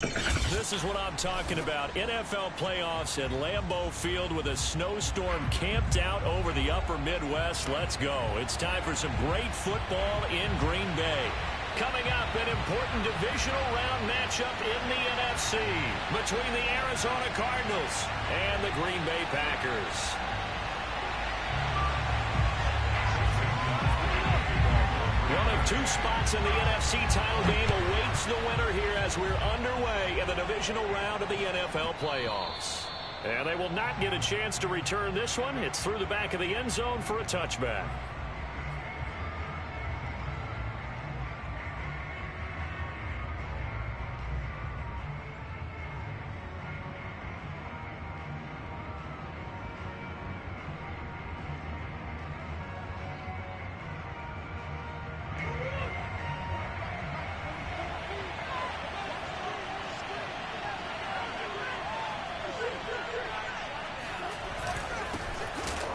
This is what I'm talking about. NFL playoffs at Lambeau Field with a snowstorm camped out over the upper Midwest. Let's go. It's time for some great football in Green Bay. Coming up, an important divisional round matchup in the NFC between the Arizona Cardinals and the Green Bay Packers. One of two spots in the NFC title game awaits the winner here as we're underway in the divisional round of the NFL playoffs. And they will not get a chance to return this one. It's through the back of the end zone for a touchback.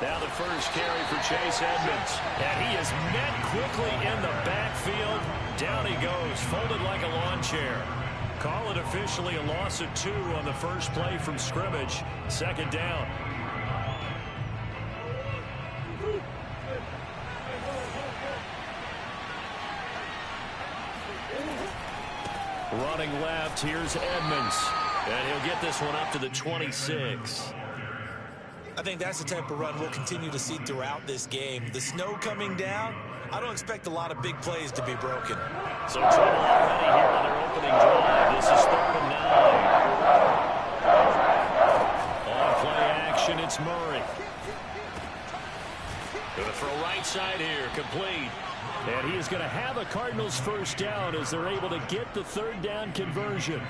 Now the first carry for Chase Edmonds. And he is met quickly in the backfield. Down he goes, folded like a lawn chair. Call it officially a loss of 2 on the first play from scrimmage. Second down. Running left, here's Edmonds. And he'll get this one up to the 26. I think that's the type of run we'll continue to see throughout this game. The snow coming down, I don't expect a lot of big plays to be broken. So trouble already here on their opening drive. This is 3rd and 9. On play action, it's Murray. Going to throw right side here, complete. And he is going to have a Cardinals first down as they're able to get the 3rd down conversion.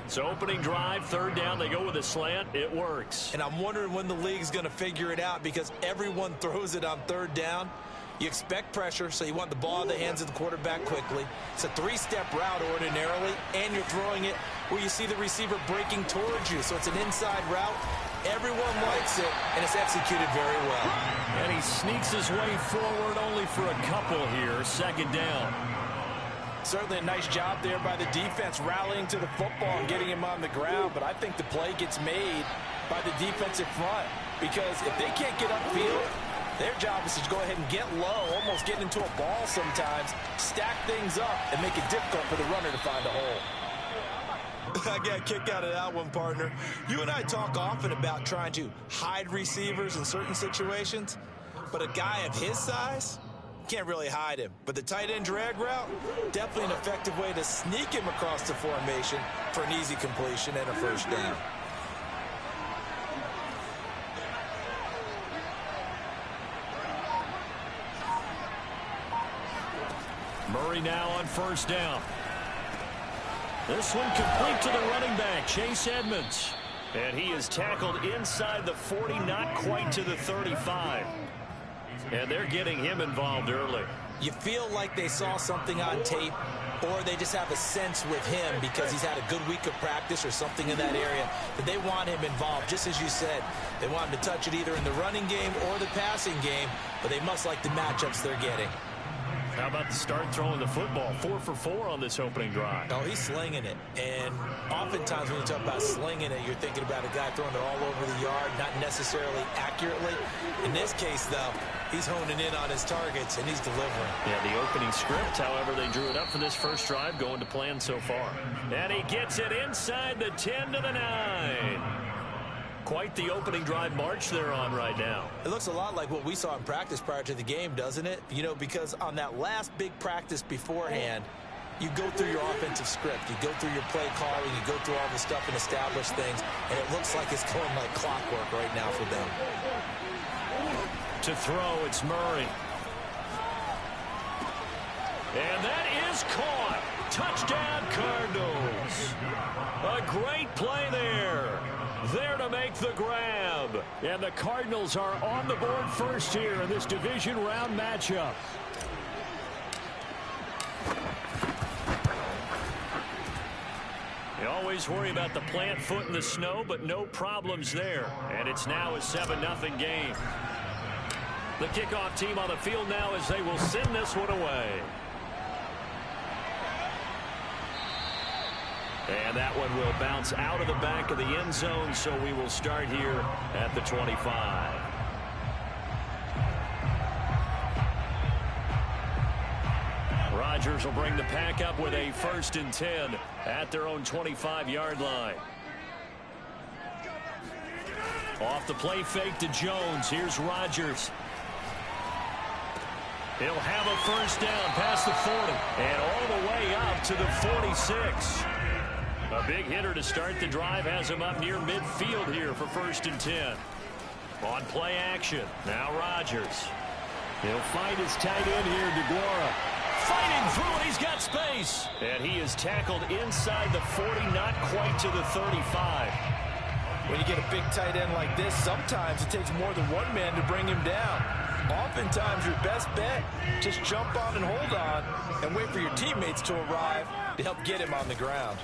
So opening drive, 3rd down, they go with a slant. It works. And I'm wondering when the league's going to figure it out because everyone throws it on 3rd down. You expect pressure, so you want the ball in the hands of the quarterback quickly. It's a 3-step route ordinarily, and you're throwing it where you see the receiver breaking towards you. So it's an inside route. Everyone likes it, and it's executed very well. And he sneaks his way forward only for a couple here. 2nd down. Certainly a nice job there by the defense rallying to the football and getting him on the ground, but I think the play gets made by the defensive front because if they can't get upfield, their job is to go ahead and get low, almost get into a ball sometimes, stack things up, and make it difficult for the runner to find a hole. I got a kick out of that one, partner. You and I talk often about trying to hide receivers in certain situations, but a guy of his size can't really hide him. But the tight end drag route, definitely an effective way to sneak him across the formation for an easy completion and a first down. Murray now on 1st down. This one complete to the running back, Chase Edmonds. And he is tackled inside the 40, not quite to the 35. And they're getting him involved early. You feel like they saw something on tape, or they just have a sense with him because he's had a good week of practice or something in that area that they want him involved. Just as you said, they want him to touch it either in the running game or the passing game, but they must like the matchups they're getting. How about the start throwing the football? 4 for 4 on this opening drive. Oh, he's slinging it. And oftentimes when you talk about slinging it, you're thinking about a guy throwing it all over the yard, not necessarily accurately. In this case, though, he's honing in on his targets, and he's delivering. Yeah, the opening script, however, they drew it up for this first drive, going to plan so far. And he gets it inside the 10 to the 9. Quite the opening drive march they're on right now. It looks a lot like what we saw in practice prior to the game, doesn't it? You know, because on that last big practice beforehand, you go through your offensive script. You go through your play calling. You go through all the stuff and establish things. And it looks like it's going like clockwork right now for them. To throw, it's Murray. And that is caught. Touchdown, Cardinals. A great play there. There to make the grab. And the Cardinals are on the board first here in this division round matchup. You always worry about the plant foot in the snow, but no problems there. And it's now a 7-0 game. The kickoff team on the field now as they will send this one away. And that one will bounce out of the back of the end zone, so we will start here at the 25. Rodgers will bring the pack up with a 1st and 10 at their own 25-yard line. Off the play fake to Jones. Here's Rodgers. He'll have a 1st down past the 40 and all the way up to the 46. A big hitter to start the drive has him up near midfield here for 1st and 10. On play action. Now Rodgers. He'll find his tight end here, DeGuara. Fighting through it, he's got space. And he is tackled inside the 40, not quite to the 35. When you get a big tight end like this, sometimes it takes more than one man to bring him down. Oftentimes, your best bet, just jump on and hold on and wait for your teammates to arrive to help get him on the ground.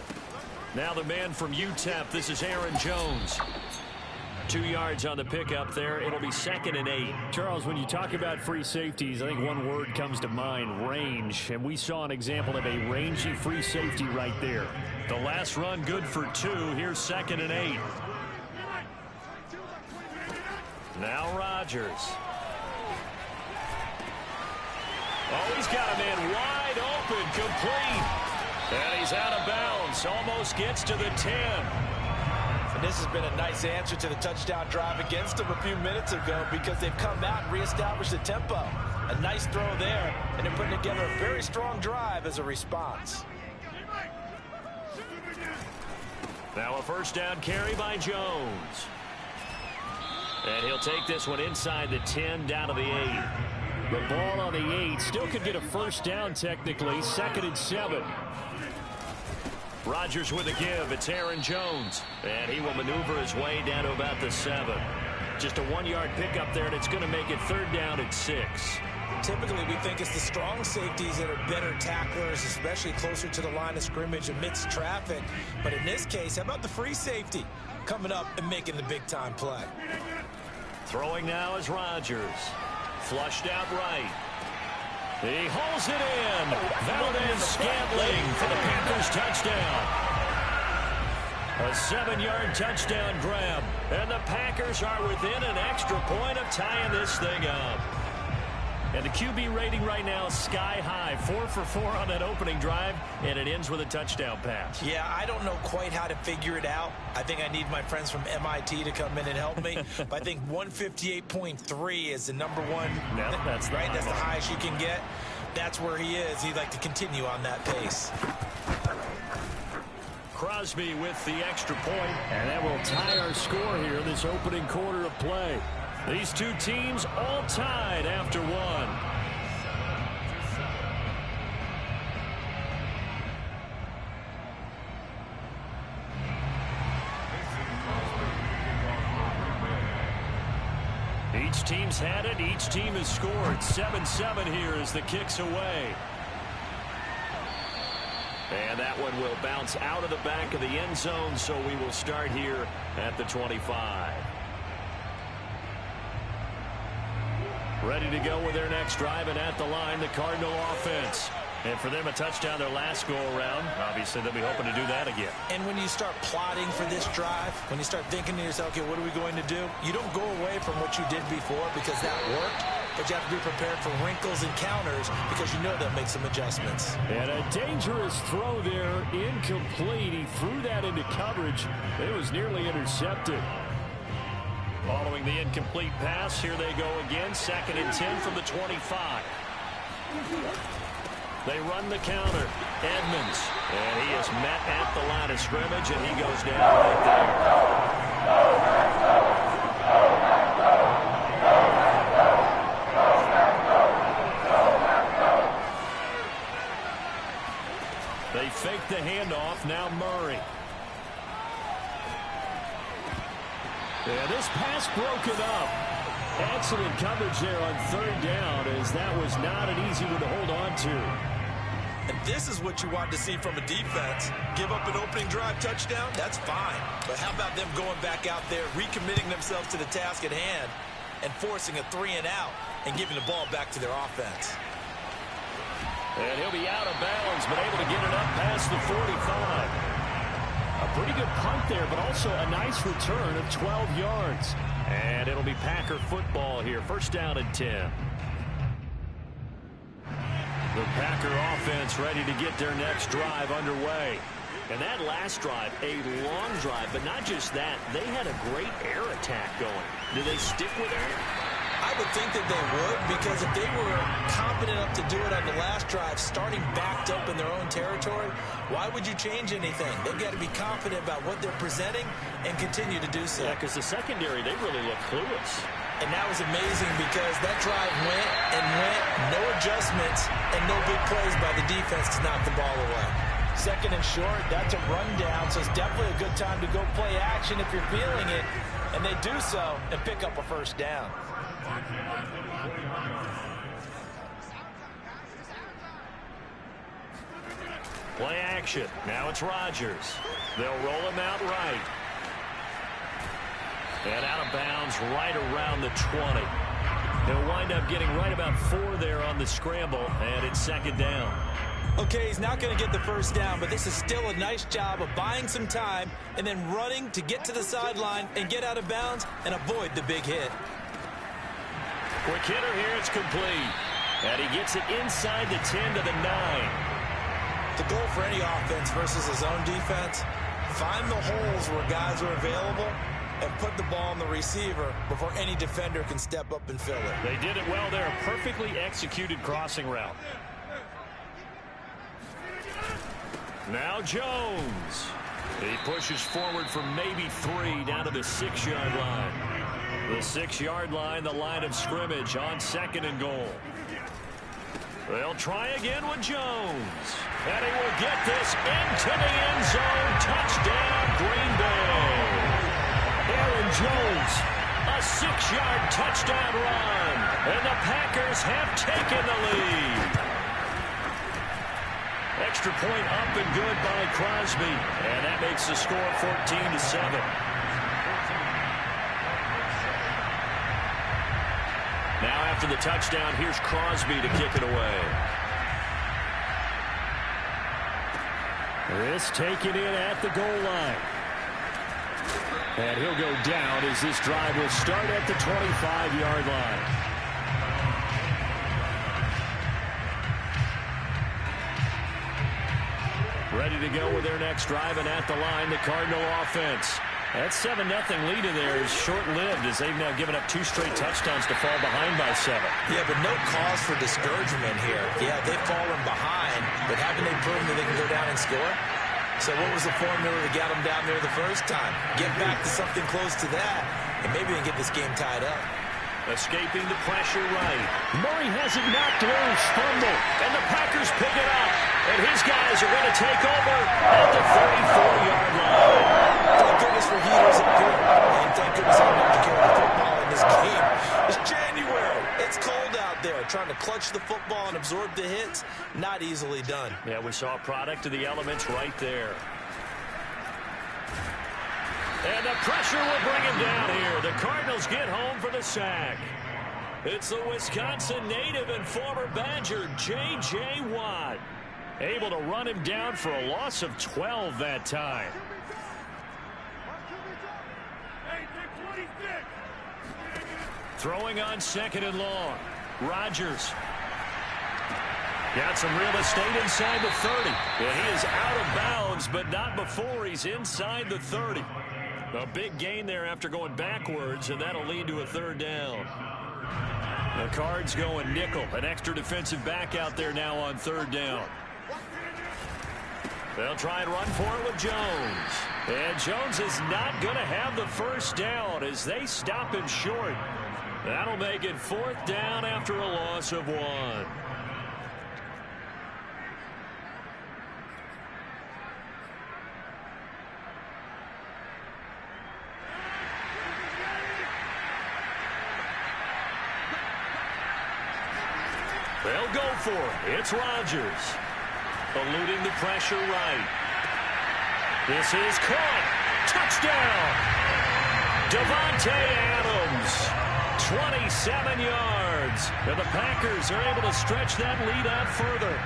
Now the man from UTEP, this is Aaron Jones. 2 yards on the pickup there. It'll be 2nd and 8. Charles, when you talk about free safeties, I think one word comes to mind, range. And we saw an example of a rangy free safety right there. The last run good for 2. Here's 2nd and 8. Now Rodgers. Oh, he's got a man wide open, complete. And he's out of bounds. Almost gets to the 10. And this has been a nice answer to the touchdown drive against them a few minutes ago because they've come out and reestablished the tempo. A nice throw there, and they're putting together a very strong drive as a response. Now a 1st down carry by Jones. And he'll take this one inside the 10 down to the 8. The ball on the 8 still could get a 1st down technically. 2nd and 7. Rodgers with a give. It's Aaron Jones. And he will maneuver his way down to about the 7. Just a 1-yard pickup there, and it's going to make it 3rd down at 6. Typically, we think it's the strong safeties that are better tacklers, especially closer to the line of scrimmage amidst traffic. But in this case, how about the free safety coming up and making the big-time play? Throwing now is Rodgers. Flushed out right. He holds it in. Valdez-Scantling for the Packers touchdown. A 7-yard touchdown grab. And the Packers are within an extra point of tying this thing up. And the QB rating right now is sky high. 4 for 4 on that opening drive, and it ends with a touchdown pass. Yeah, I don't know quite how to figure it out. I think I need my friends from MIT to come in and help me. But I think 158.3 is the number one. No, that's the right. That's the highest you can get. That's where he is. He'd like to continue on that pace. Crosby with the extra point. And that will tie our score here in this opening quarter of play. These two teams all tied after one. Each team's had it. Each team has scored. 7-7 here as the kick's away. And that one will bounce out of the back of the end zone, so we will start here at the 25. Ready to go with their next drive, and at the line, the Cardinal offense. And for them, a touchdown their last go-around. Obviously, they'll be hoping to do that again. And when you start plotting for this drive, when you start thinking to yourself, okay, what are we going to do? You don't go away from what you did before because that worked, but you have to be prepared for wrinkles and counters because you know they'll make some adjustments. And a dangerous throw there, incomplete. He threw that into coverage. It was nearly intercepted. Following the incomplete pass, here they go again. 2nd and 10 from the 25. They run the counter. Edmonds. And he is met at the line of scrimmage, and he goes down right there. They fake the handoff. Now Murray. Yeah, this pass broken up. Excellent coverage there on 3rd down, as that was not an easy one to hold on to. And this is what you want to see from a defense. Give up an opening drive touchdown, that's fine. But how about them going back out there, recommitting themselves to the task at hand, and forcing a 3-and-out and giving the ball back to their offense. And he'll be out of bounds, but able to get it up past the 45. Pretty good punt there, but also a nice return of 12 yards. And it'll be Packer football here. First down and 10. The Packer offense ready to get their next drive underway. And that last drive, a long drive, but not just that. They had a great air attack going. Do they stick with that? I would think that they would, because if they were confident enough to do it on the last drive, starting backed up in their own territory, why would you change anything? They've got to be confident about what they're presenting and continue to do so. Yeah, because the secondary, they really look clueless. And that was amazing because that drive went and went, no adjustments, and no big plays by the defense to knock the ball away. Second and short, that's a rundown, so it's definitely a good time to go play action if you're feeling it. And they do so and pick up a first down. Play action. Now it's Rodgers. They'll roll him out right. And out of bounds right around the 20. They'll wind up getting right about 4 there on the scramble, and it's second down. Okay, he's not going to get the first down, but this is still a nice job of buying some time and then running to get to the sideline and get out of bounds and avoid the big hit. Quick hitter here, it's complete. And he gets it inside the 10 to the 9. The goal for any offense versus his own defense, find the holes where guys are available and put the ball on the receiver before any defender can step up and fill it. They did it well there. A perfectly executed crossing route. Now Jones. He pushes forward for maybe 3 down to the 6-yard line. The 6-yard line, the line of scrimmage on second and goal. They'll try again with Jones. And he will get this into the end zone. Touchdown, Green Bay. Aaron Jones, a 6-yard touchdown run. And the Packers have taken the lead. Extra point up and good by Crosby. And that makes the score 14-7. Now after the touchdown, here's Crosby to kick it away. This taken in at the goal line. And he'll go down as this drive will start at the 25-yard line. Ready to go with their next drive, and at the line, the Cardinal offense. That 7-0 lead in there is short-lived as they've now given up 2 straight touchdowns to fall behind by 7. Yeah, but no cause for discouragement here. Yeah, they've fallen behind, but haven't they proven that they can go down and score? So what was the formula that got them down there the first time? Get back to something close to that, and maybe they can get this game tied up. Escaping the pressure right. Murray has it knocked loose. Fumble. And the Packers pick it up. And his guys are going to take over at the 34-yard line. Thank goodness for heaters up here. And thank goodness I don't have to carry the football in this game. It's January. It's cold out there. Trying to clutch the football and absorb the hits, not easily done. Yeah, we saw a product of the elements right there. And the pressure will bring him down here. The Cardinals get home for the sack. It's the Wisconsin native and former Badger, J.J. Watt. Able to run him down for a loss of 12 that time. Throwing on second and long. Rodgers. Got some real estate inside the 30. And he is out of bounds, but not before he's inside the 30. A big gain there after going backwards, and that'll lead to a third down. The Cards going nickel. An extra defensive back out there now on third down. They'll try and run for it with Jones. And Jones is not going to have the first down as they stop him short. That'll make it 4th down after a loss of 1. They'll go for it. It's Rodgers. Eluding the pressure right. This is caught. Touchdown. Davante Adams. 27 yards. And the Packers are able to stretch that lead out further.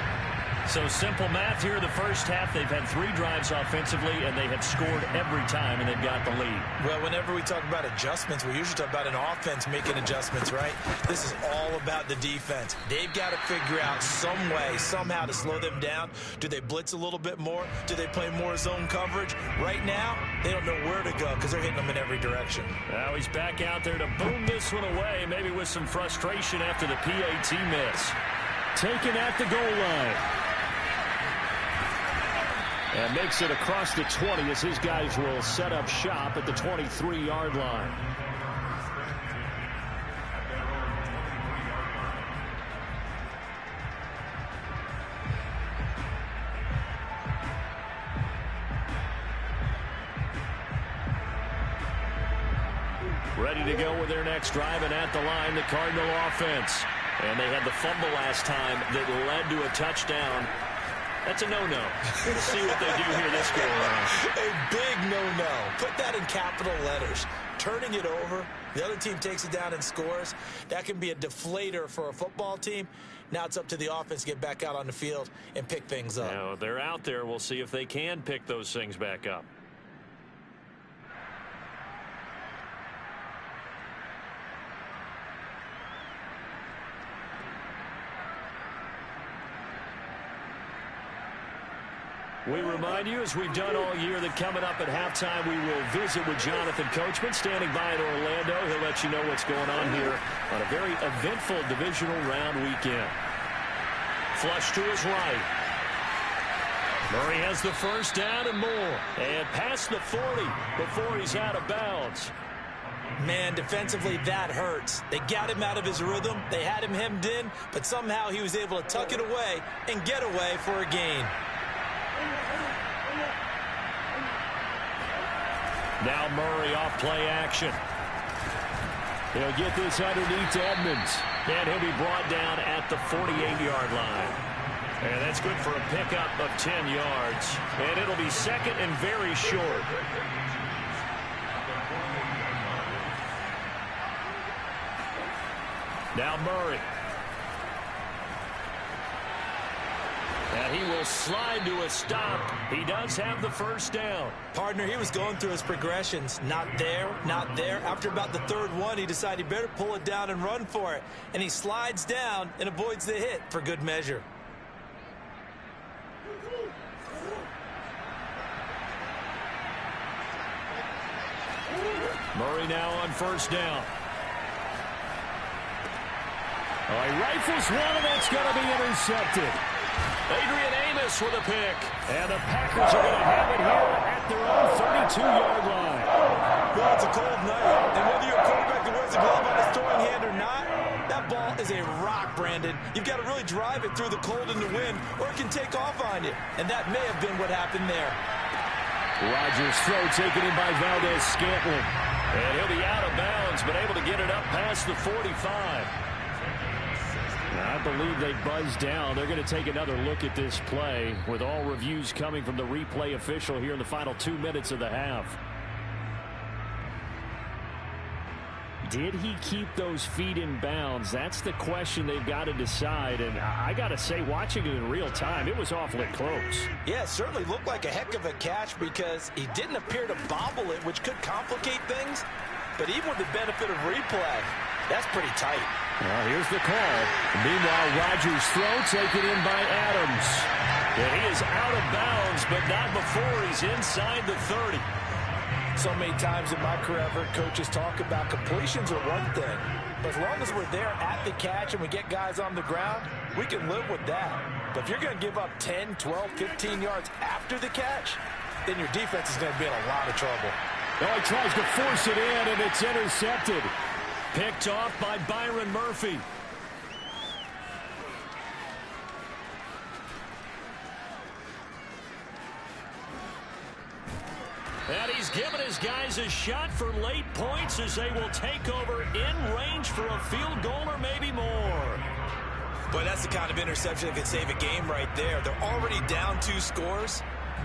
So simple math here. The first half, they've had 3 drives offensively, and they have scored every time, and they've got the lead. Well, whenever we talk about adjustments, we usually talk about an offense making adjustments, right? This is all about the defense. They've got to figure out some way, somehow to slow them down. Do they blitz a little bit more? Do they play more zone coverage? Right now, they don't know where to go because they're hitting them in every direction. Now he's back out there to boom this one away, maybe with some frustration after the PAT miss. Taken at the goal line. And makes it across the 20 as his guys will set up shop at the 23-yard line. Ready to go with their next drive, and at the line, the Cardinal offense. And they had the fumble last time that led to a touchdown. That's a no-no. Let's see what they do here this go-around. A big no-no. Put that in capital letters. Turning it over, the other team takes it down and scores. That can be a deflator for a football team. Now it's up to the offense to get back out on the field and pick things up. Now they're out there. We'll see if they can pick those things back up. We remind you, as we've done all year, that coming up at halftime, we will visit with Jonathan Coachman, standing by in Orlando. He'll let you know what's going on here on a very eventful divisional round weekend. Flush to his right. Murray has the first down and more. And past the 40 before he's out of bounds. Man, defensively, that hurts. They got him out of his rhythm. They had him hemmed in, but somehow he was able to tuck it away and get away for a gain. Now Murray off play action. He'll get this underneath to Edmonds. And he'll be brought down at the 48-yard line. And that's good for a pickup of 10 yards. And it'll be second and very short. Now Murray. And he will slide to a stop. He does have the first down. Partner, he was going through his progressions. Not there, not there. After about the third one, he decided he better pull it down and run for it. And he slides down and avoids the hit for good measure. Murray now on first down. Oh, he rifles one, and that's going to be intercepted. Adrian Amos with a pick. And the Packers are going to have it here at their own 32-yard line. Well, it's a cold night, and whether you're a quarterback that wears a glove on his throwing hand or not, that ball is a rock, Brandon. You've got to really drive it through the cold and the wind, or it can take off on you. And that may have been what happened there. Rodgers' throw taken in by Valdez-Scantling. And he'll be out of bounds, but able to get it up past the 45. I believe they buzzed down. They're going to take another look at this play with all reviews coming from the replay official here in the final 2 minutes of the half. Did he keep those feet in bounds? That's the question they've got to decide. And I got to say, watching it in real time, it was awfully close. Yeah, it certainly looked like a heck of a catch because he didn't appear to bobble it, which could complicate things. But even with the benefit of replay, that's pretty tight. Well, here's the call. Meanwhile, Rodgers' throw taken in by Adams. And he is out of bounds, but not before he's inside the 30. So many times in my career, I've heard coaches talk about completions are one thing. But as long as we're there at the catch and we get guys on the ground, we can live with that. But if you're going to give up 10, 12, 15 yards after the catch, then your defense is going to be in a lot of trouble. Oh, he tries to force it in, and it's intercepted. Picked off by Byron Murphy. And he's given his guys a shot for late points as they will take over in range for a field goal or maybe more. Boy, that's the kind of interception that could save a game right there. They're already down 2 scores.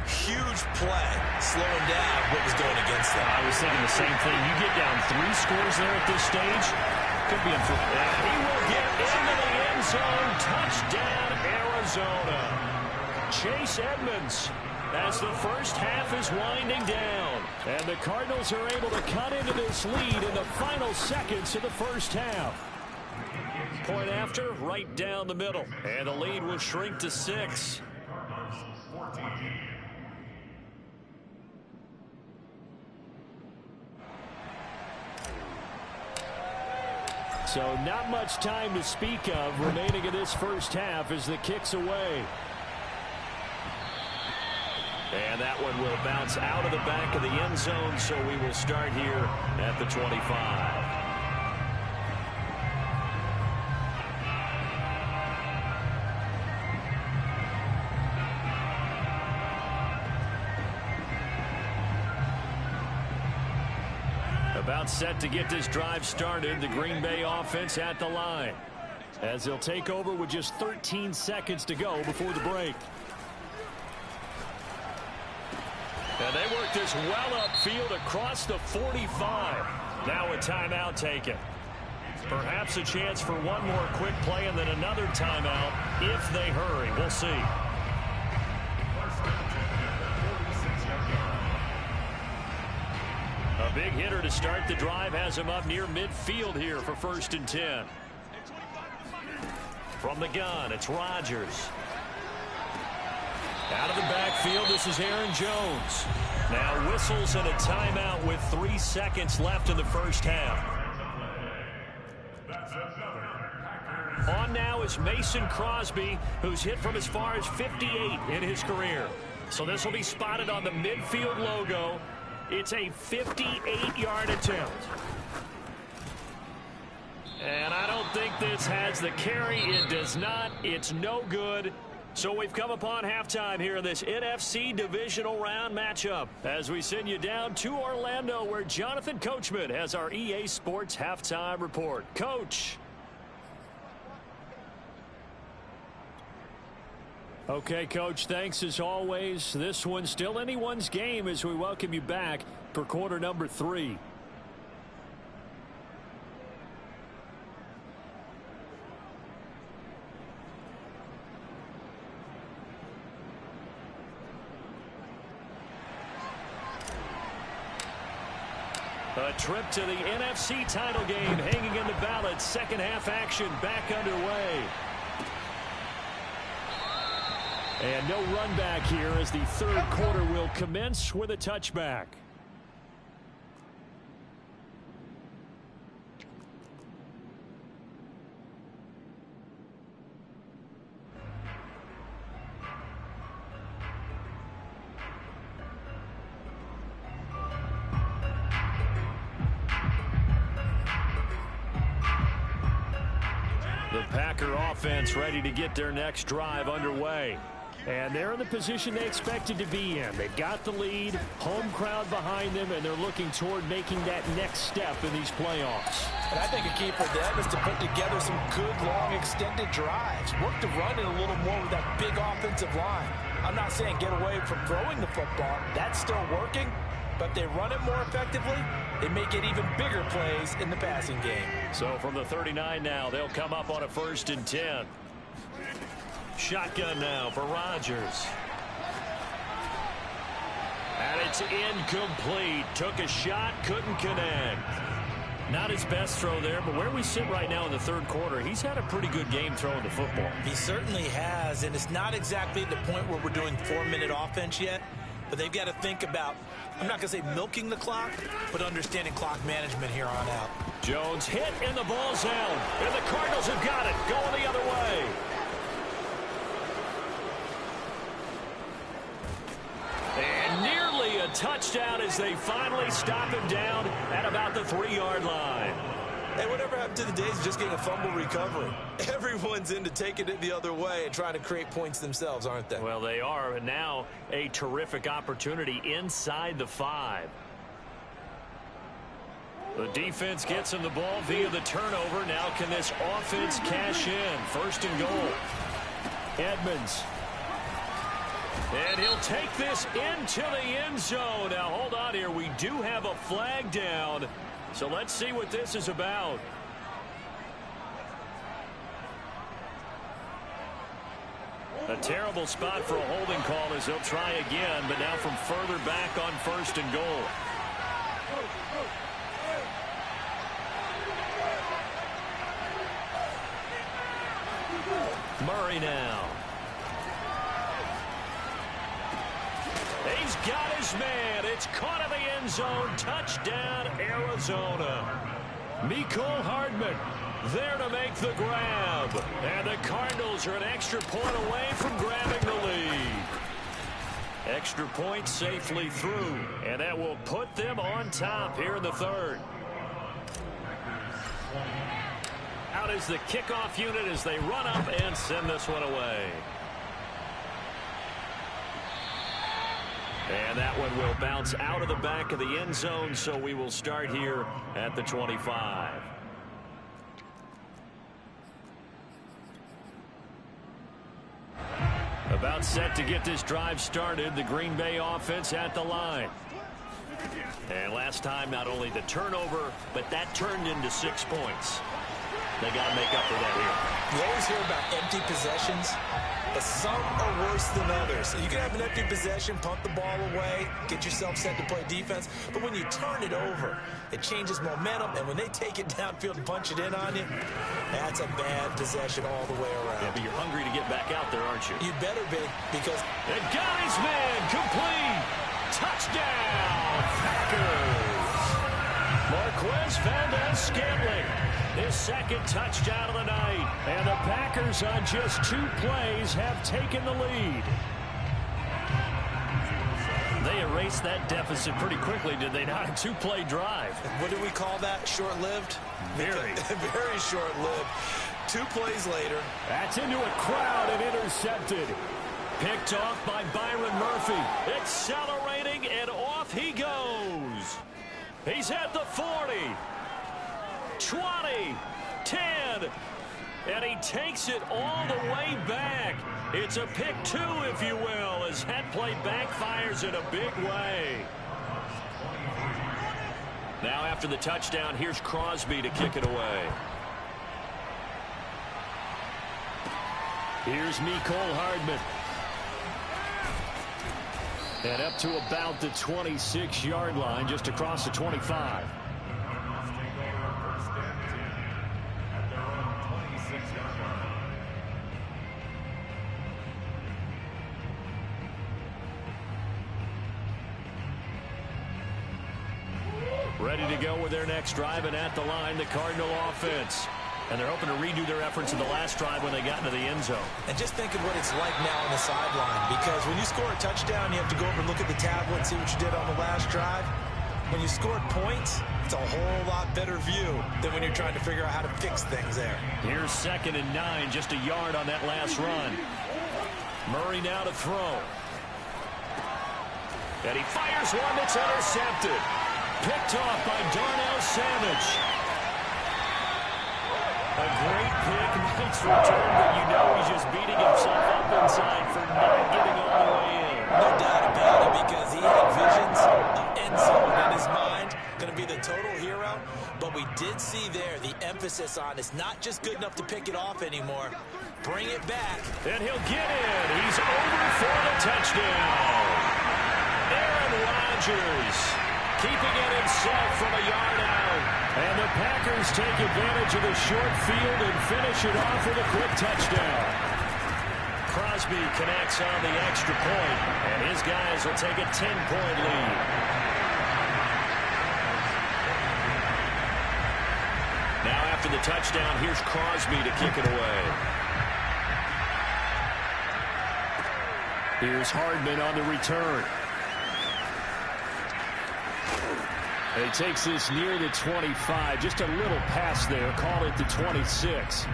Huge play, slowing down what was going against them. I was thinking the same thing. You get down 3 scores there at this stage, could be in for. He will get into the end zone. Touchdown, Arizona. Chase Edmonds, as the first half is winding down. And the Cardinals are able to cut into this lead in the final seconds of the first half. Point after, right down the middle. And the lead will shrink to 6. So not much time to speak of remaining in this first half as the kick's away. And that one will bounce out of the back of the end zone, so we will start here at the 25. About set to get this drive started. The Green Bay offense at the line, as they'll take over with just 13 seconds to go before the break. And they work this well upfield across the 45. Now a timeout taken. Perhaps a chance for one more quick play and then another timeout if they hurry. We'll see. A big hitter to start the drive has him up near midfield here for 1st and 10. From the gun, it's Rodgers. Out of the backfield, this is Aaron Jones. Now whistles and a timeout with 3 seconds left in the first half. On now is Mason Crosby, who's hit from as far as 58 in his career. So this will be spotted on the midfield logo. It's a 58-yard attempt. And I don't think this has the carry. It does not. It's no good. So we've come upon halftime here in this NFC divisional round matchup as we send you down to Orlando, where Jonathan Coachman has our EA Sports halftime report. Coach. Okay, Coach, thanks as always. This one's still anyone's game as we welcome you back for quarter number 3. A trip to the NFC title game hanging in the balance. Second half action back underway. And no run back here as the third quarter will commence with a touchback. The Packer offense ready to get their next drive underway. And they're in the position they expected to be in. They've got the lead, home crowd behind them, and they're looking toward making that next step in these playoffs. And I think a key for them is to put together some good, long, extended drives. Work the run in a little more with that big offensive line. I'm not saying get away from throwing the football. That's still working. But if they run it more effectively, they may get even bigger plays in the passing game. So from the 39 now, they'll come up on a 1st and 10. Shotgun now for Rodgers. And it's incomplete. Took a shot, couldn't connect. Not his best throw there, but where we sit right now in the third quarter, he's had a pretty good game throwing the football. He certainly has, and it's not exactly at the point where we're doing 4-minute offense yet, but they've got to think about, I'm not going to say milking the clock, but understanding clock management here on out. Jones hit, and the ball's out. And the Cardinals have got it, going the other way. And nearly a touchdown as they finally stop him down at about the 3-yard line. Hey, whatever happened to the days of just getting a fumble recovery? Everyone's into taking it the other way and trying to create points themselves, aren't they? Well, they are, and now a terrific opportunity inside the 5. The defense gets him the ball via the turnover. Now can this offense cash in? 1st and goal. Edmonds. And he'll take this into the end zone. Now, hold on here. We do have a flag down. So let's see what this is about. A terrible spot for a holding call as he'll try again, but now from further back on 1st and goal. Murray now. He's got his man. It's caught in the end zone. Touchdown, Arizona. Mecole Hardman there to make the grab. And the Cardinals are an extra point away from grabbing the lead. Extra point safely through. And that will put them on top here in the 3rd. Out is the kickoff unit as they run up and send this one away. And that one will bounce out of the back of the end zone, so we will start here at the 25. About set to get this drive started, the Green Bay offense at the line. And last time, not only the turnover, but that turned into 6 points. They got to make up for that here. You always hear about empty possessions, but some are worse than others. You can have an empty possession, punt the ball away, get yourself set to play defense, but when you turn it over, it changes momentum, and when they take it downfield and punch it in on you, that's a bad possession all the way around. Yeah, but you're hungry to get back out there, aren't you? You better be, because... It got his man, complete! Touchdown, Packers! Marquez Valdez-Scantling, his 2nd touchdown of the night. And the Packers on just 2 plays have taken the lead. They erased that deficit pretty quickly, did they not? A 2-play drive. What do we call that? Short-lived? Very. Very short-lived. 2 plays later. That's into a crowd and intercepted. Picked off by Byron Murphy. Accelerating, and off he goes. He's at the 40. 20. 10. And he takes it all the way back. It's a pick 2, if you will, as that play backfires in a big way. Now after the touchdown, here's Crosby to kick it away. Here's Mecole Hardman. And up to about the 26-yard line, just across the 25. Ready to go with their next drive, and at the line, the Cardinal offense. And they're hoping to redo their efforts in the last drive when they got into the end zone. And just think of what it's like now on the sideline, because when you score a touchdown, you have to go over and look at the tablet and see what you did on the last drive. When you scored points, it's a whole lot better view than when you're trying to figure out how to fix things there. Here's 2nd and 9, just a yard on that last run. Murray now to throw. And he fires one that's intercepted. Picked off by Darnell Savage. A great pick, nice return, but you know he's just beating himself up inside for not getting all the way in. No doubt about it, because he had visions of end zone in his mind. Going to be the total hero, but we did see there the emphasis on it's not just good enough to pick it off anymore. Bring it back. And he'll get in. He's over for the touchdown. Aaron Rodgers keeping it himself from a yard out. And the Packers take advantage of the short field and finish it off with a quick touchdown. Crosby connects on the extra point, and his guys will take a 10-point lead. Now after the touchdown, here's Crosby to kick it away. Here's Hardman on the return. And he takes this near the 25. Just a little pass there. Call it the 26.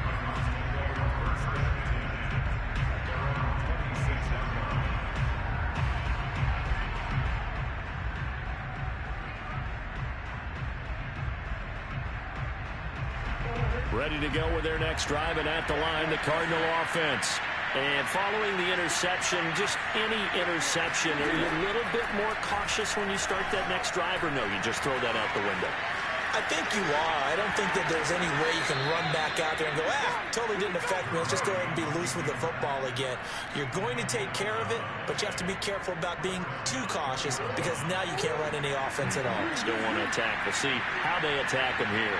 Ready to go with their next drive, and at the line, the Cardinal offense. And following the interception, just any interception, are you a little bit more cautious when you start that next drive, or no, you just throw that out the window? I think you are. I don't think that there's any way you can run back out there and go, totally didn't affect me. Let's just go ahead and be loose with the football again. You're going to take care of it, but you have to be careful about being too cautious because now you can't run any offense at all. Still want to attack. We'll see how they attack him here.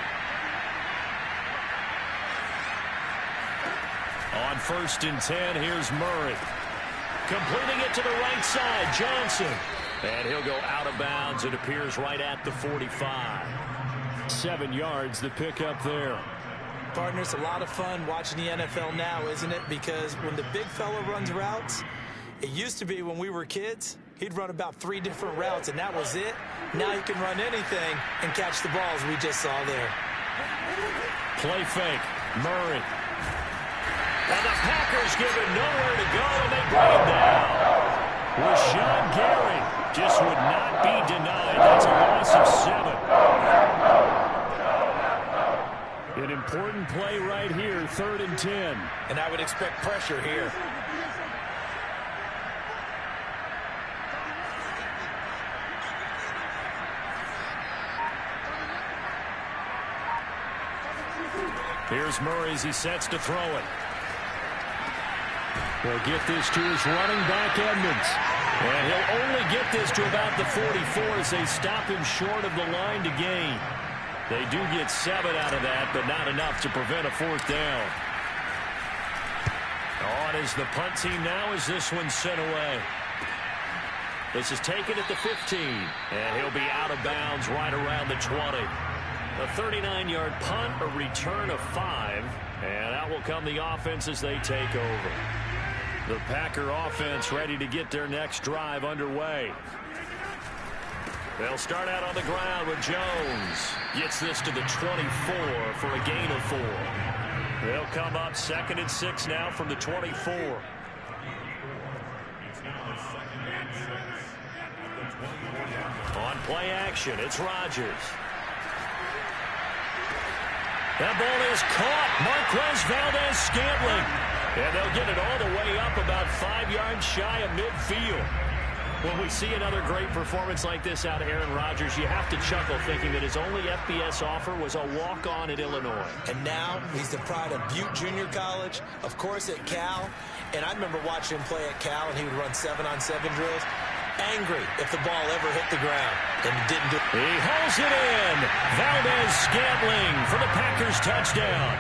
On 1st and 10, here's Murray. Completing it to the right side, Johnson. And he'll go out of bounds. It appears right at the 45. 7 yards, the pickup there. Partner, it's a lot of fun watching the NFL now, isn't it? Because when the big fella runs routes, it used to be when we were kids, he'd run about 3 different routes, and that was it. Now you can run anything and catch the balls we just saw there. Play fake, Murray. And the Packers give it nowhere to go, and they bring him down. Rashawn Gary just would not be denied. That's a loss of 7. An important play right here, 3rd and 10. And I would expect pressure here. Here's Murray as he sets to throw it. He'll get this to his running back, Edmonds. And he'll only get this to about the 44 as they stop him short of the line to gain. They do get 7 out of that, but not enough to prevent a 4th down. On is the punt team now as this one's sent away. This is taken at the 15, and he'll be out of bounds right around the 20. A 39-yard punt, a return of 5, and out will come the offense as they take over. The Packer offense ready to get their next drive underway. They'll start out on the ground with Jones. Gets this to the 24 for a gain of 4. They'll come up 2nd and 6 now from the 24. On play action, it's Rodgers. That ball is caught. Marquez Valdez-Scantling. And they'll get it all the way up about 5 yards shy of midfield. When we see another great performance like this out of Aaron Rodgers, you have to chuckle thinking that his only FBS offer was a walk-on at Illinois. And now he's the pride of Butte Junior College, of course at Cal. And I remember watching him play at Cal, and he would run 7-on-7 drills. Angry if the ball ever hit the ground, and it didn't do it. He hauls it in. Valdez-Scantling for the Packers touchdown.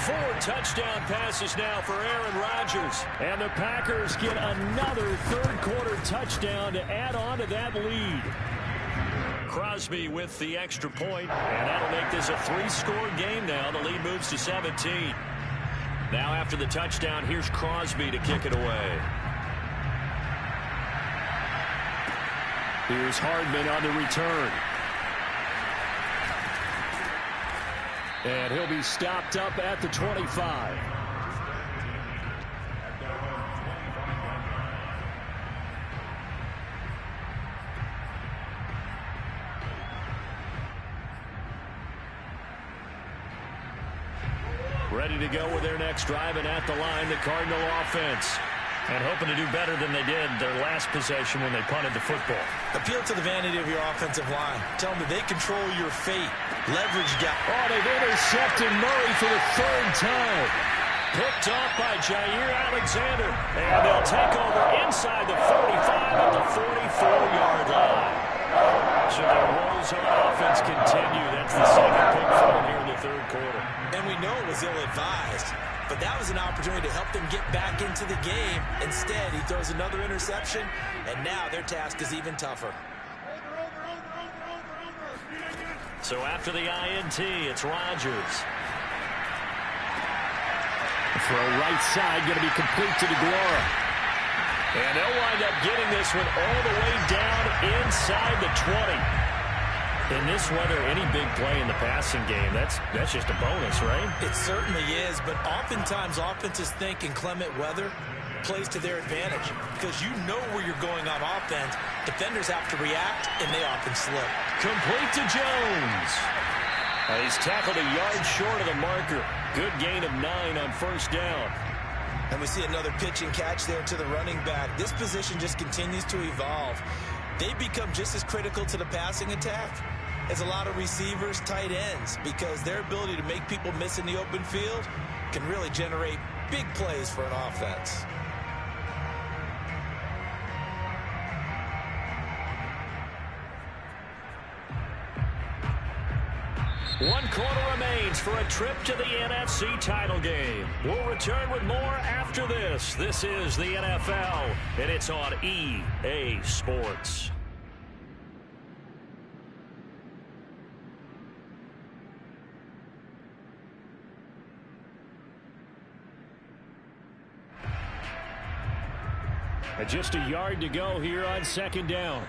4 touchdown passes now for Aaron Rodgers. And the Packers get another third-quarter touchdown to add on to that lead. Crosby with the extra point, and that'll make this a 3-score game now. The lead moves to 17. Now after the touchdown, here's Crosby to kick it away. Here's Hardman on the return. And he'll be stopped up at the 25. Ready to go with their next drive, and at the line, the Cardinal offense. And hoping to do better than they did their last possession when they punted the football. Appeal to the vanity of your offensive line. Tell them that they control your fate. Leverage guy. Oh, they've intercepted Murray for the 3rd time. Picked off by Jair Alexander. And they'll take over inside the 45 at the 44-yard line. So their woes on offense continue. That's the 2nd pick for them here in the 3rd quarter. And we know it was ill-advised. But that was an opportunity to help them get back into the game. Instead, he throws another interception, and now their task is even tougher. So after the INT, it's Rodgers. Throw right side, going to be complete to DeGuara. And they'll wind up getting this one all the way down inside the 20. In this weather, any big play in the passing game, that's just a bonus, right? It certainly is, but oftentimes offenses think inclement weather plays to their advantage because you know where you're going on offense. Defenders have to react, and they often slip. Complete to Jones. He's tackled a yard short of the marker. Good gain of 9 on 1st down. And we see another pitch and catch there to the running back. This position just continues to evolve. They become just as critical to the passing attack is a lot of receivers, tight ends, because their ability to make people miss in the open field can really generate big plays for an offense. One quarter remains for a trip to the NFC title game. We'll return with more after this. This is the NFL, and it's on EA Sports. And just a yard to go here on second down.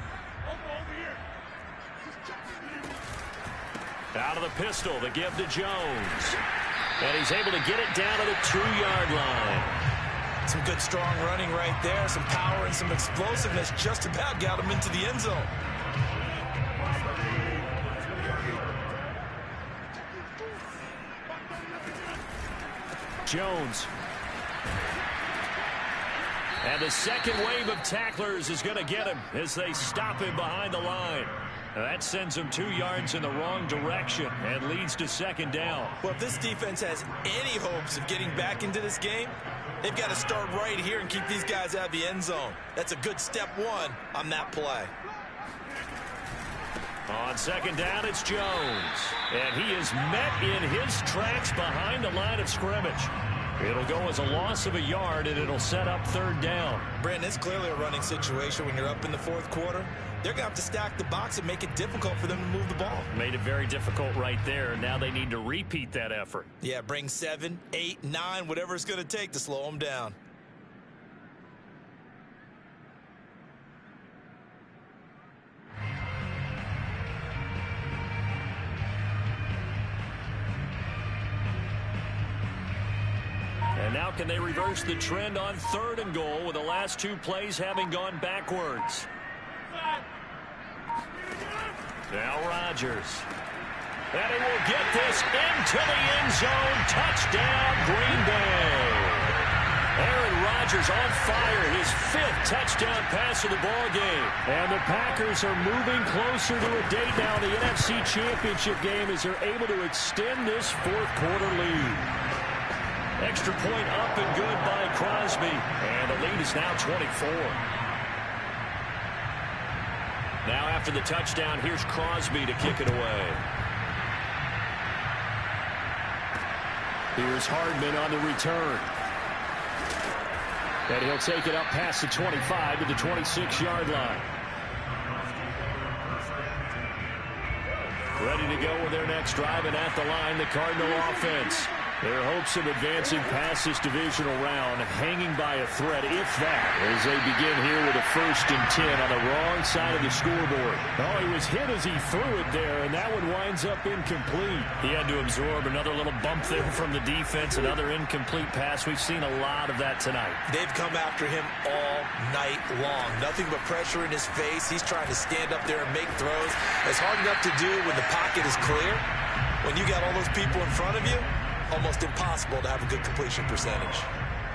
Out of the pistol, the give to Jones. And he's able to get it down to the 2-yard line. Some good, strong running right there. Some power and some explosiveness just about got him into the end zone. Jones. And the second wave of tacklers is going to get him as they stop him behind the line. That sends him 2 yards in the wrong direction and leads to second down. Well, if this defense has any hopes of getting back into this game, they've got to start right here and keep these guys out of the end zone. That's a good step one on that play. On second down, it's Jones. And he is met in his tracks behind the line of scrimmage. It'll go as a loss of a yard, and it'll set up third down. Brandon, it's clearly a running situation when you're up in the fourth quarter. They're going to have to stack the box and make it difficult for them to move the ball. Made it very difficult right there. Now they need to repeat that effort. Yeah, bring 7, 8, 9, whatever it's going to take to slow them down. And now can they reverse the trend on 3rd and goal with the last 2 plays having gone backwards? Now Rodgers. And he will get this into the end zone. Touchdown, Green Bay. Aaron Rodgers on fire. His 5th touchdown pass of the ball game. And the Packers are moving closer to a date now in the NFC Championship game as they're able to extend this 4th quarter lead. Extra point up and good by Crosby. And the lead is now 24. Now after the touchdown, here's Crosby to kick it away. Here's Hardman on the return. And he'll take it up past the 25 to the 26-yard line. Ready to go with their next drive, and at the line, the Cardinal offense. Their hopes of advancing past this divisional round hanging by a thread, if that, as they begin here with a 1st and 10 on the wrong side of the scoreboard. Oh, he was hit as he threw it there, and that one winds up incomplete. He had to absorb another little bump there from the defense, another incomplete pass. We've seen a lot of that tonight. They've come after him all night long. Nothing but pressure in his face. He's trying to stand up there and make throws. It's hard enough to do when the pocket is clear. When you got all those people in front of you, almost impossible to have a good completion percentage.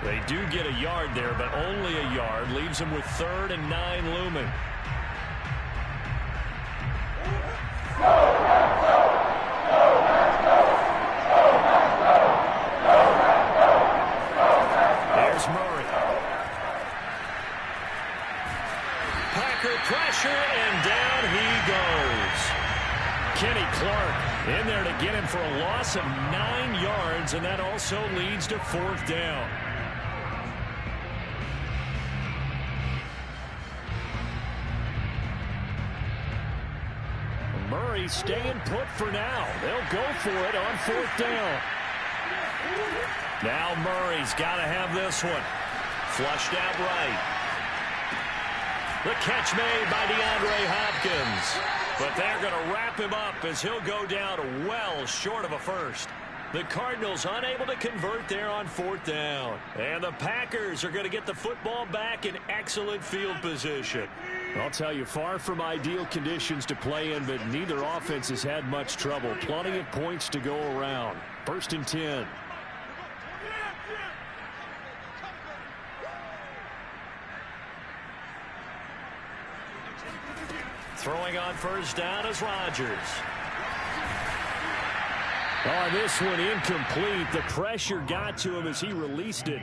They do get a yard there, but only a yard. Leaves them with 3rd and 9 looming. There's Murray. Packer pressure, and down he goes. Kenny Clark in there to get him for a loss of 9 yards, and that also leads to 4th down. Murray staying put for now. They'll go for it on 4th down. Now Murray's got to have this one. Flushed out right. The catch made by DeAndre Hopkins. But they're going to wrap him up as he'll go down well short of a 1st. The Cardinals unable to convert there on 4th down. And the Packers are going to get the football back in excellent field position. I'll tell you, far from ideal conditions to play in, but neither offense has had much trouble. Plenty of points to go around. 1st and 10. Throwing on first down is Rodgers. Oh, this one incomplete. The pressure got to him as he released it.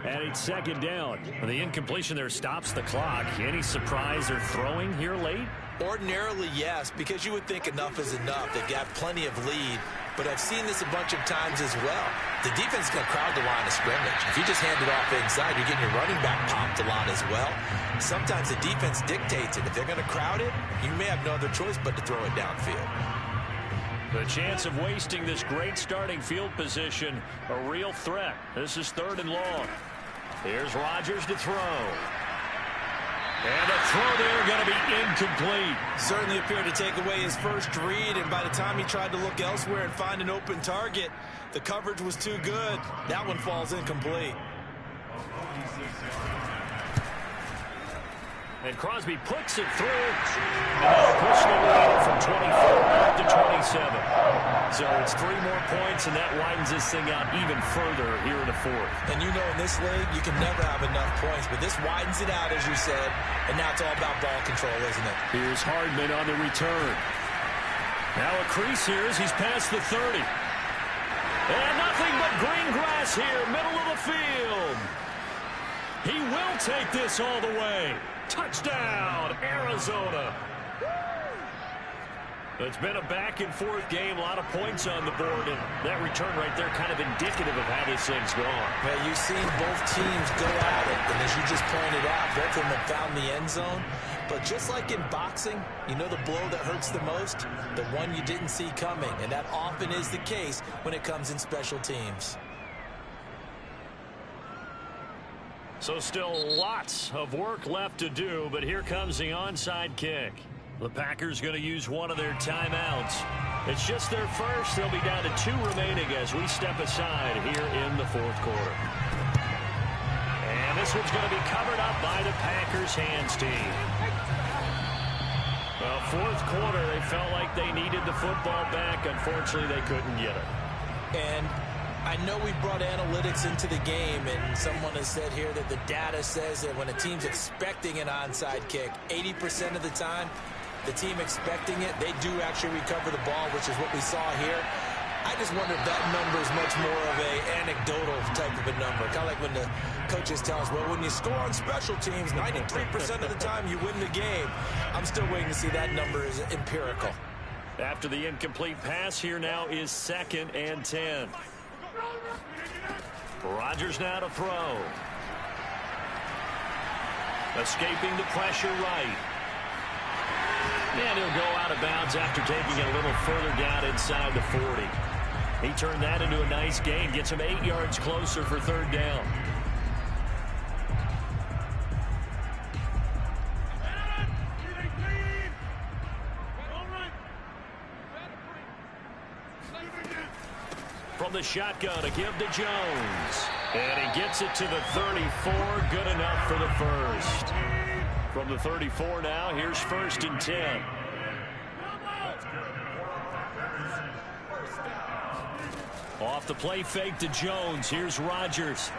And it's second down. The incompletion there stops the clock. Any surprise they're throwing here late? Ordinarily, yes, because you would think enough is enough. They've got plenty of lead, but I've seen this a bunch of times as well. The defense is going to crowd the line of scrimmage. If you just hand it off inside, you're getting your running back popped a lot as well. Sometimes the defense dictates it. If they're going to crowd it, you may have no other choice but to throw it downfield. The chance of wasting this great starting field position, a real threat. This is 3rd and long. Here's Rodgers to throw. And the throw there going to be incomplete. Certainly appeared to take away his first read, and by the time he tried to look elsewhere and find an open target, the coverage was too good. That one falls incomplete. And Crosby puts it through. And pushing it away from 24 back to 27. So it's 3 more points, and that widens this thing out even further here in the 4th. And you know in this league, you can never have enough points, but this widens it out, as you said, and now it's all about ball control, isn't it? Here's Hardman on the return. Now a crease here as he's past the 30. And nothing but green grass here, middle of the field. He will take this all the way. Touchdown, Arizona. It's been a back-and-forth game, a lot of points on the board, and that return right there kind of indicative of how this thing's gone. Well, you've seen both teams go at it, and as you just pointed out, both of them have found the end zone. But just like in boxing, you know the blow that hurts the most? The one you didn't see coming, and that often is the case when it comes in special teams. So still lots of work left to do, but here comes the onside kick. The Packers going to use one of their timeouts. It's just their first. They'll be down to 2 remaining as we step aside here in the 4th quarter. And this one's going to be covered up by the Packers hands team. Well, 4th quarter, they felt like they needed the football back. Unfortunately, they couldn't get it. And I know we brought analytics into the game, and someone has said here that the data says that when a team's expecting an onside kick, 80% of the time, the team expecting it, they do actually recover the ball, which is what we saw here. I just wonder if that number is much more of an anecdotal type of a number. Kind of like when the coaches tell us, well, when you score on special teams, 93% of the time you win the game. I'm still waiting to see that number is empirical. After the incomplete pass, here now is 2nd and 10. Rodgers now to throw. Escaping the pressure right. And he'll go out of bounds after taking it a little further down inside the 40. He turned that into a nice gain. Gets him 8 yards closer for 3rd down. From the shotgun, a give to Jones. And he gets it to the 34. Good enough for the first. From the 34 now, here's 1st and 10. Off the play fake to Jones. Here's Rodgers.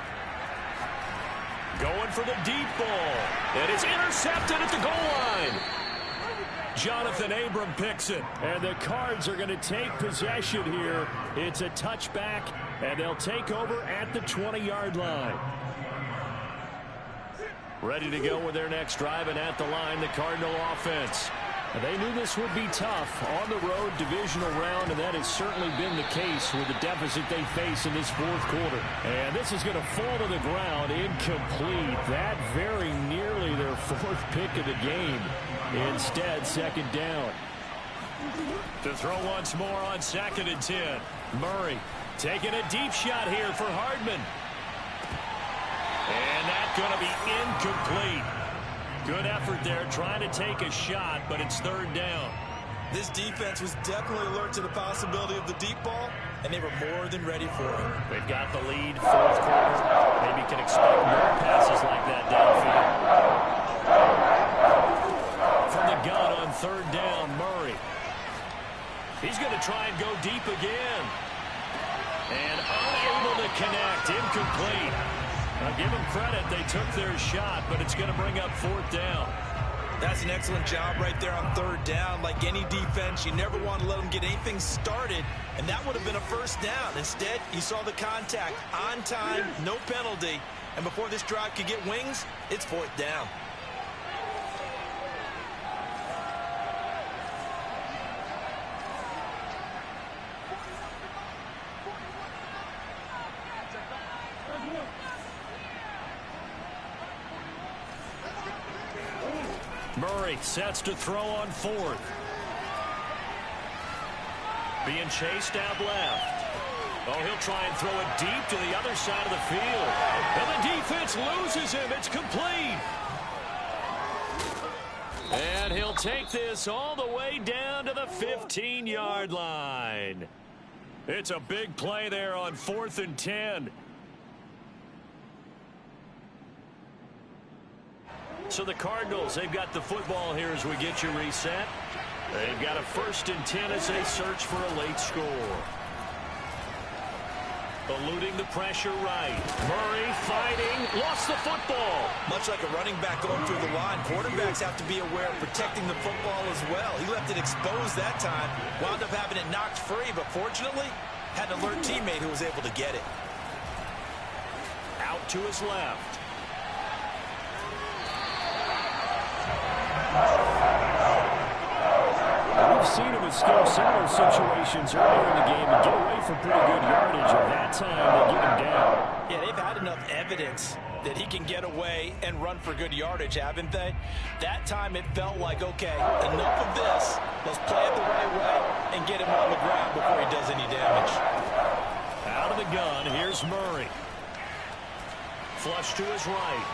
Going for the deep ball. And it's intercepted at the goal line. Jonathan Abram picks it. And the Cards are going to take possession here. It's a touchback, and they'll take over at the 20-yard line. Ready to go with their next drive, and at the line, the Cardinal offense. They knew this would be tough on the road divisional round, and that has certainly been the case with the deficit they face in this 4th quarter. And this is going to fall to the ground, incomplete. That very nearly their 4th pick of the game. Instead, 2nd down. To throw once more on 2nd and 10. Murray taking a deep shot here for Hardman. And that's going to be incomplete. Good effort there trying to take a shot, but it's 3rd down. This defense was definitely alert to the possibility of the deep ball, and they were more than ready for it. They've got the lead, 4th quarter. Maybe can expect more passes like that downfield. From the gun on 3rd down, Murray. He's going to try and go deep again. And unable to connect, incomplete. Now give them credit, they took their shot, but it's going to bring up 4th down. That's an excellent job right there on third down. Like any defense, you never want to let them get anything started, and that would have been a first down. Instead, you saw the contact on time, no penalty, and before this drive could get wings, it's fourth down. Murray sets to throw on fourth. Being chased out left. Oh, he'll try and throw it deep to the other side of the field. And the defense loses him. It's complete. And he'll take this all the way down to the 15-yard line. It's a big play there on 4th and 10. So the Cardinals, they've got the football here as we get you reset. They've got a 1st and 10 as they search for a late score. Eluding the pressure right. Murray fighting, lost the football. Much like a running back going through the line, quarterbacks have to be aware of protecting the football as well. He left it exposed that time, wound up having it knocked free, but fortunately, had an alert teammate who was able to get it. Out to his left. We've seen him escape similar situations earlier in the game and get away from pretty good yardage, and that time they get him down. Yeah, they've had enough evidence that he can get away and run for good yardage, haven't they? That time it felt like, okay, enough of this. Let's play it the right way and get him on the ground before he does any damage. Out of the gun, here's Murray. Flush to his right.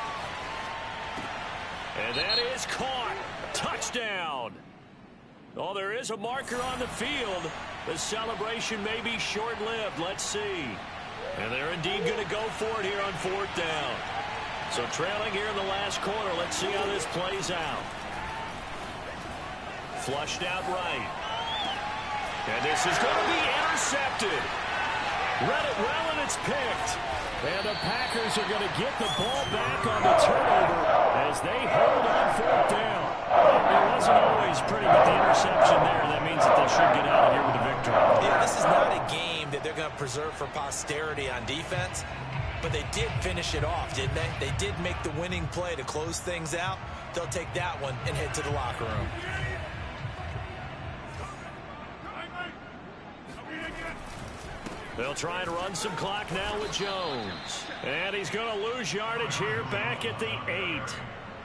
And that is caught. Touchdown. Oh, there is a marker on the field. The celebration may be short-lived. Let's see. And they're indeed going to go for it here on 4th down. So trailing here in the last quarter. Let's see how this plays out. Flushed out right. And this is going to be intercepted. Read it well, and it's picked. And the Packers are going to get the ball back on the turnover as they hold on 4th down. It wasn't always pretty, but the interception there, that means that they should get out of here with a victory. Yeah, this is not a game that they're going to preserve for posterity on defense, but they did finish it off, didn't they? They did make the winning play to close things out. They'll take that one and head to the locker room. They'll try and run some clock now with Jones. And he's going to lose yardage here back at the 8.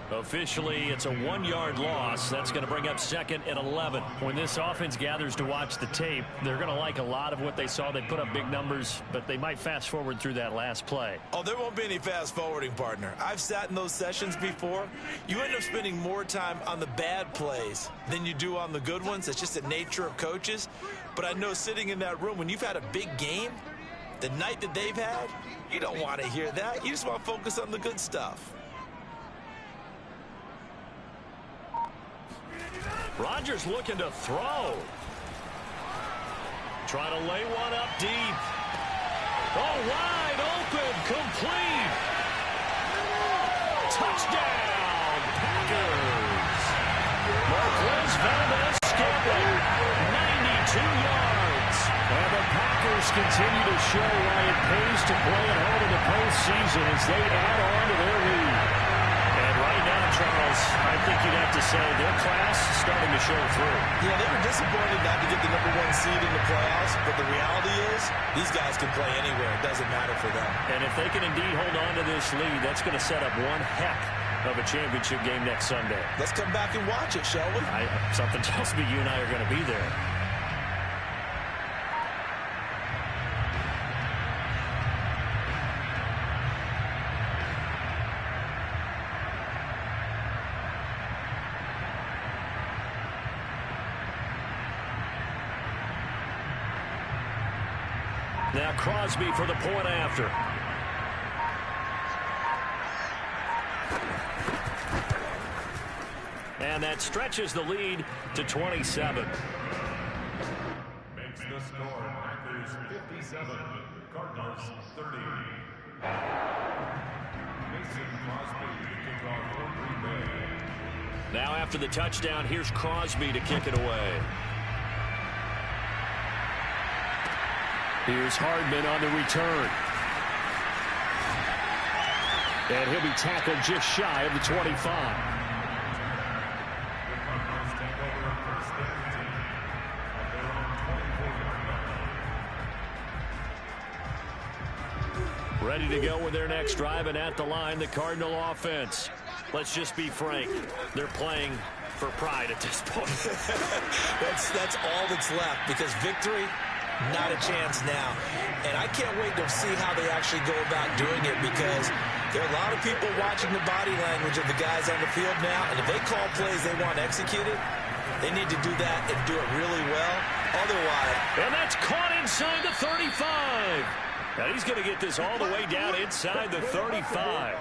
Officially, it's a 1-yard loss. That's going to bring up 2nd and 11. When this offense gathers to watch the tape, they're going to like a lot of what they saw. They put up big numbers, but they might fast forward through that last play. Oh, there won't be any fast forwarding, partner. I've sat in those sessions before. You end up spending more time on the bad plays than you do on the good ones. It's just the nature of coaches. But I know sitting in that room, when you've had a big game, the night that they've had, you don't want to hear that. You just want to focus on the good stuff. Rodgers looking to throw. Trying to lay one up deep. Oh, wide open, complete. Touchdown, Packers. Marquez Valdez-Scantling, 92 yards. And the Packers continue to show why it pays to play at home in the postseason as they add on to their lead. And right now, Charles, I think you'd have to say their class is starting to show through. Yeah, they were disappointed not to get the #1 seed in the playoffs, but the reality is these guys can play anywhere. It doesn't matter for them. And if they can indeed hold on to this lead, that's going to set up one heck of a championship game next Sunday. Let's come back and watch it, shall we? Something tells me you and I are going to be there. Now Crosby for the point after. And that stretches the lead to 27. Makes the score Packers 57, Cardinals 30. Mason Crosby to kick off for Green Bay. Now after the touchdown, here's Crosby to kick it away. Here's Hardman on the return. And he'll be tackled just shy of the 25. Ready to go with their next drive, and at the line, the Cardinal offense. Let's just be frank. They're playing for pride at this point. That's all that's left, because victory, not a chance now. And I can't wait to see how they actually go about doing it, because there are a lot of people watching the body language of the guys on the field now, and if they call plays they want executed, they need to do that and do it really well. Otherwise... And that's caught inside the 35. Now he's going to get this all the way down inside the 35.